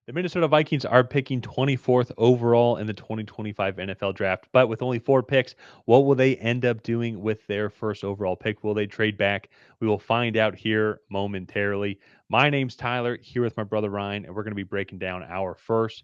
The Minnesota Vikings are picking 24th overall in the 2025 NFL draft, but with only 4 picks, what will they end up doing with their first overall pick? Will they trade back? We will find out here momentarily. My name's Tyler, here with my brother Ryan, and we're going to be breaking down our first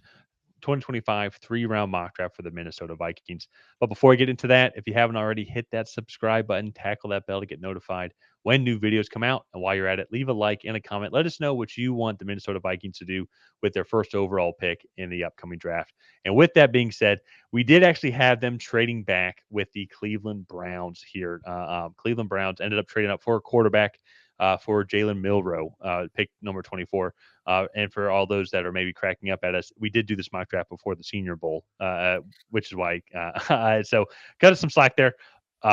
2025 3-round mock draft for the Minnesota Vikings. But before we get into that, if you haven't already, hit that subscribe button, tackle that bell to get notified when new videos come out. And while you're at it, leave a like and a comment. Let us know what you want the Minnesota Vikings to do with their first overall pick in the upcoming draft. And with that being said, we did actually have them trading back with the Cleveland Browns here. Cleveland Browns ended up trading up for a quarterback for Jalen Milroe, pick number 24. And for all those that are maybe cracking up at us, we did do this mock draft before the Senior Bowl, which is why. So cut us some slack there.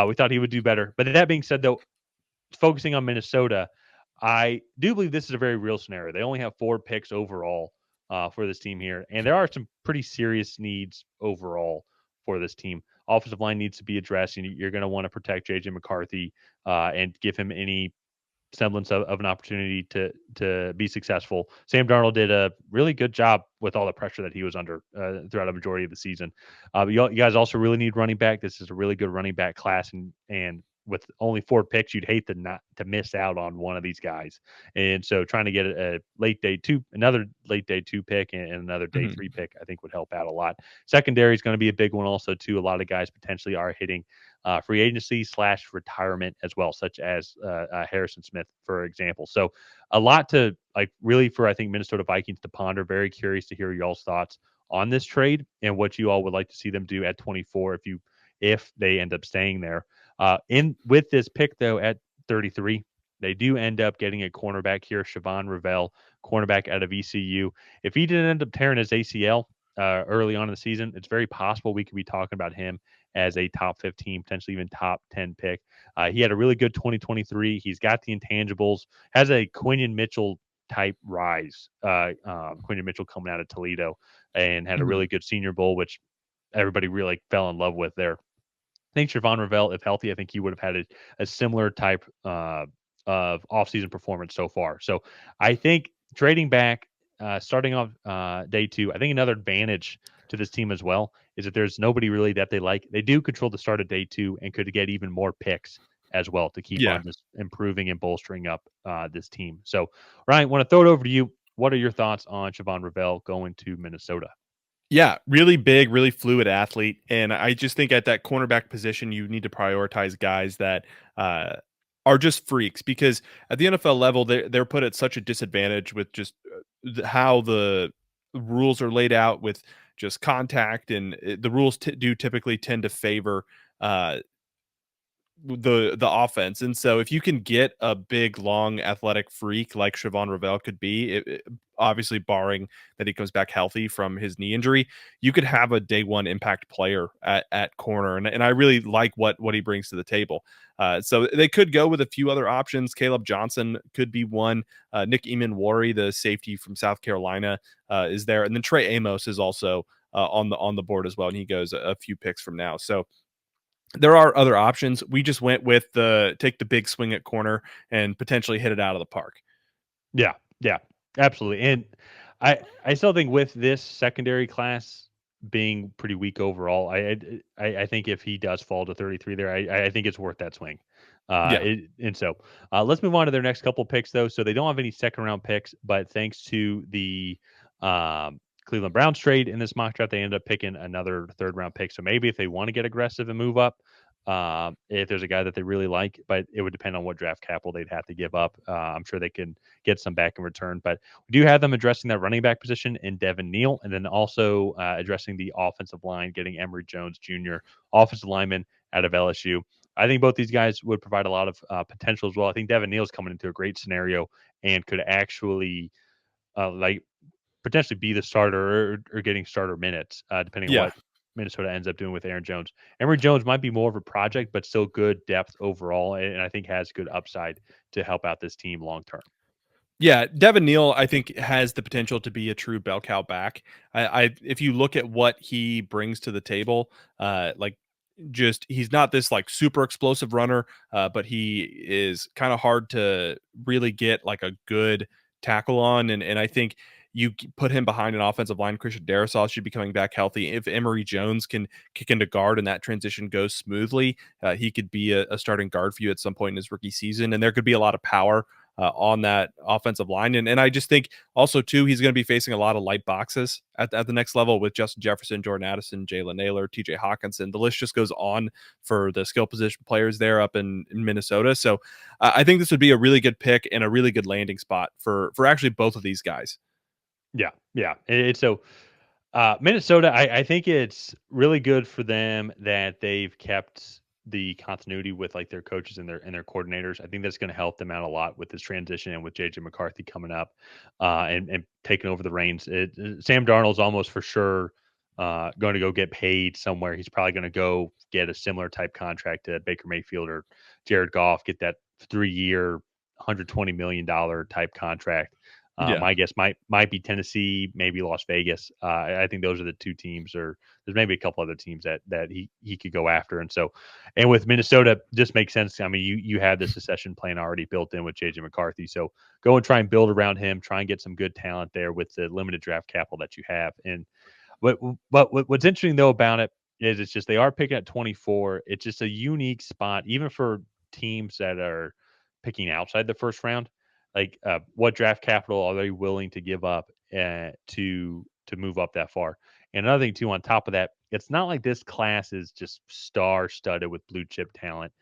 We thought he would do better. But that being said, though, focusing on Minnesota, I do believe this is a very real scenario. They only have 4 picks overall for this team here, and there are some pretty serious needs overall for this team. Offensive line needs to be addressed, and you're going to want to protect JJ McCarthy and give him any semblance of an opportunity to be successful. Sam Darnold did a really good job with all the pressure that he was under throughout a majority of the season. You guys also really need running back. This is a really good running back class, and with only 4 picks, you'd hate to not to miss out on one of these guys. And so, trying to get another late day 2 pick, and another day 3 pick, I think would help out a lot. Secondary is going to be a big one, also too. A lot of guys potentially are hitting free agency / retirement as well, such as Harrison Smith, for example. So a lot to really for, I think, Minnesota Vikings to ponder. Very curious to hear y'all's thoughts on this trade and what you all would like to see them do at 24 if they end up staying there. In with this pick though at 33, they do end up getting a cornerback here, Shavon Revel, cornerback out of ECU. If he didn't end up tearing his ACL early on in the season, it's very possible we could be talking about him as a top 15, potentially even top 10 pick. He had a really good 2023. He's got the intangibles, has a Quinion Mitchell type rise. Quinion Mitchell coming out of Toledo and had a really good Senior Bowl, which everybody really fell in love with there. I think Shavon Revel, if healthy, I think he would have had a similar type of offseason performance so far. So I think trading back, starting off day 2, I think another advantage to this team as well is that there's nobody really that they like. They do control the start of day 2 and could get even more picks as well to keep Yeah. on just improving and bolstering up this team. So, Ryan, want to throw it over to you. What are your thoughts on Shavon Revel going to Minnesota? Yeah, really big, really fluid athlete, and I just think at that cornerback position, you need to prioritize guys that are just freaks because at the NFL level, they're put at such a disadvantage with just how the rules are laid out with just contact, and the rules do typically tend to favor uh, the offense. And so if you can get a big, long, athletic freak like Shavon Revel could be, obviously barring that he comes back healthy from his knee injury, you could have a day one impact player at corner. And I really like what he brings to the table. So they could go with a few other options. Caleb Johnson could be one. Nick Eamon-Wari, the safety from South Carolina, is there. And then Trey Amos is also on the board as well. And he goes a few picks from now. So there are other options. We just went with take the big swing at corner and potentially hit it out of the park. Yeah, yeah, absolutely. And I still think with this secondary class being pretty weak overall, I think if he does fall to 33 there, I think it's worth that swing. Yeah. And so let's move on to their next couple picks though. So they don't have any second round picks, but thanks to the Cleveland Browns trade in this mock draft, they ended up picking another third round pick. So maybe if they want to get aggressive and move up, if there's a guy that they really like, but it would depend on what draft capital they'd have to give up. I'm sure they can get some back in return, but we do have them addressing that running back position in Devin Neal, and then also addressing the offensive line, getting Emory Jones Jr., offensive lineman out of LSU. I think both these guys would provide a lot of potential as well. I think Devin Neal's coming into a great scenario and could actually potentially be the starter or getting starter minutes, depending on Yeah. what Minnesota ends up doing with Aaron Jones. Emory Jones might be more of a project, but still good depth overall, and I think has good upside to help out this team long term. Yeah, Devin Neal, I think, has the potential to be a true bell cow back. If you look at what he brings to the table, just he's not this like super explosive runner, but he is kind of hard to really get like a good tackle on, and I think put him behind an offensive line. Christian Darrisaw should be coming back healthy. If Emory Jones can kick into guard and that transition goes smoothly, he could be a starting guard for you at some point in his rookie season. And there could be a lot of power on that offensive line. And I just think also, too, he's going to be facing a lot of light boxes at the next level with Justin Jefferson, Jordan Addison, Jalen Naylor, TJ Hawkinson. The list just goes on for the skill position players there up in Minnesota. So I think this would be a really good pick and a really good landing spot for actually both of these guys. Yeah, yeah. It's so Minnesota, I think it's really good for them that they've kept the continuity with like their coaches and their coordinators. I think that's going to help them out a lot with this transition and with JJ McCarthy coming up and taking over the reins. Sam Darnold's almost for sure going to go get paid somewhere. He's probably going to go get a similar type contract to Baker Mayfield or Jared Goff, get that 3-year, $120 million type contract. Yeah. My guess might be Tennessee, maybe Las Vegas. I think those are the two teams, or there's maybe a couple other teams that he could go after. And so, and with Minnesota, just makes sense. I mean, you have the succession plan already built in with JJ McCarthy, so go and try and build around him. Try and get some good talent there with the limited draft capital that you have. And what's interesting though about it is it's just they are picking at 24. It's just a unique spot, even for teams that are picking outside the first round. Like, what draft capital are they willing to give up to move up that far? And another thing too, on top of that, it's not like this class is just star studded with blue chip talent.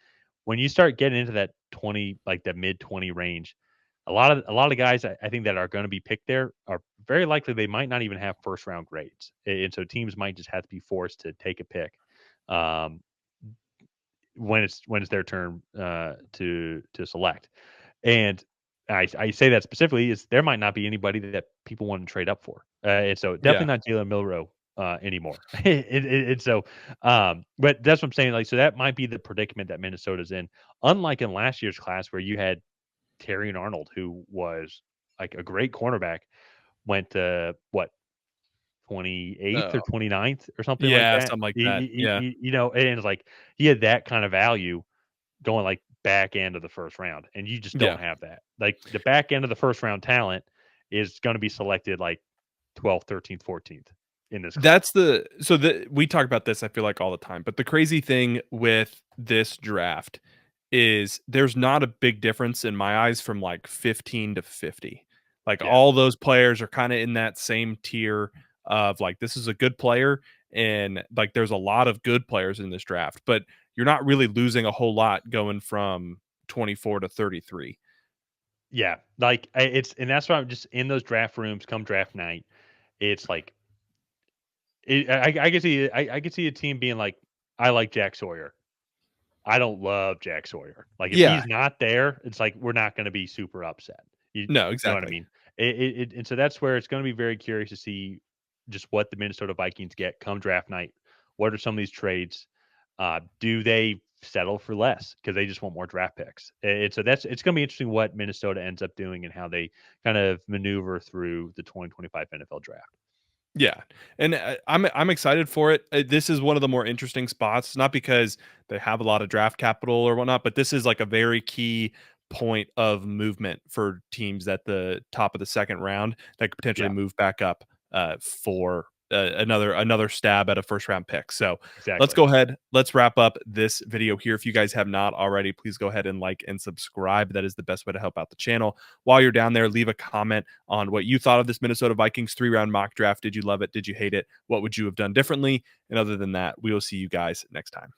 When you start getting into that 20, like the mid 20 range, a lot of guys I think that are going to be picked there are very likely they might not even have first round grades, and so teams might just have to be forced to take a pick um, when it's their turn to select. And I say that specifically is there might not be anybody that people want to trade up for, and so Yeah. definitely not Jalen Milrow anymore. So, but that's what I'm saying. Like, so that might be the predicament that Minnesota's in. Unlike in last year's class where you had Terry and Arnold, who was like a great cornerback, went to what 28th or Oh, 29th or something like yeah. that. Something like that. Yeah. And it's like he had that kind of value going like back end of the first round, and you just Yeah. don't have that. Like the back end of the first round talent is going to be selected like 12th, 13th, 14th in this class. We talk about this, I feel like, all the time, but the crazy thing with this draft is there's not a big difference in my eyes from like 15 to 50. Like Yeah. all those players are kind of in that same tier of like this is a good player, and like there's a lot of good players in this draft, but you're not really losing a whole lot going from 24 to 33. Yeah. Like it's, and that's why I'm just in those draft rooms come draft night. It's like, I can see, I can see a team being like, I like Jack Sawyer. I don't love Jack Sawyer. Like if Yeah. he's not there, it's like we're not going to be super upset. No, You know what I exactly. mean? And so that's where it's going to be very curious to see just what the Minnesota Vikings get come draft night. What are some of these trades? Do they settle for less because they just want more draft picks? And so that's it's going to be interesting what Minnesota ends up doing and how they kind of maneuver through the 2025 NFL draft. Yeah, and I'm excited for it. This is one of the more interesting spots, not because they have a lot of draft capital or whatnot, but this is like a very key point of movement for teams at the top of the second round that could potentially Yeah, move back up for another stab at a first round pick. So let's exactly. go ahead. Let's wrap up this video here. If you guys have not already, please go ahead and like and subscribe. That is the best way to help out the channel. While you're down there, leave a comment on what you thought of this Minnesota Vikings 3-round mock draft. Did you love it? Did you hate it? What would you have done differently? And other than that, we will see you guys next time.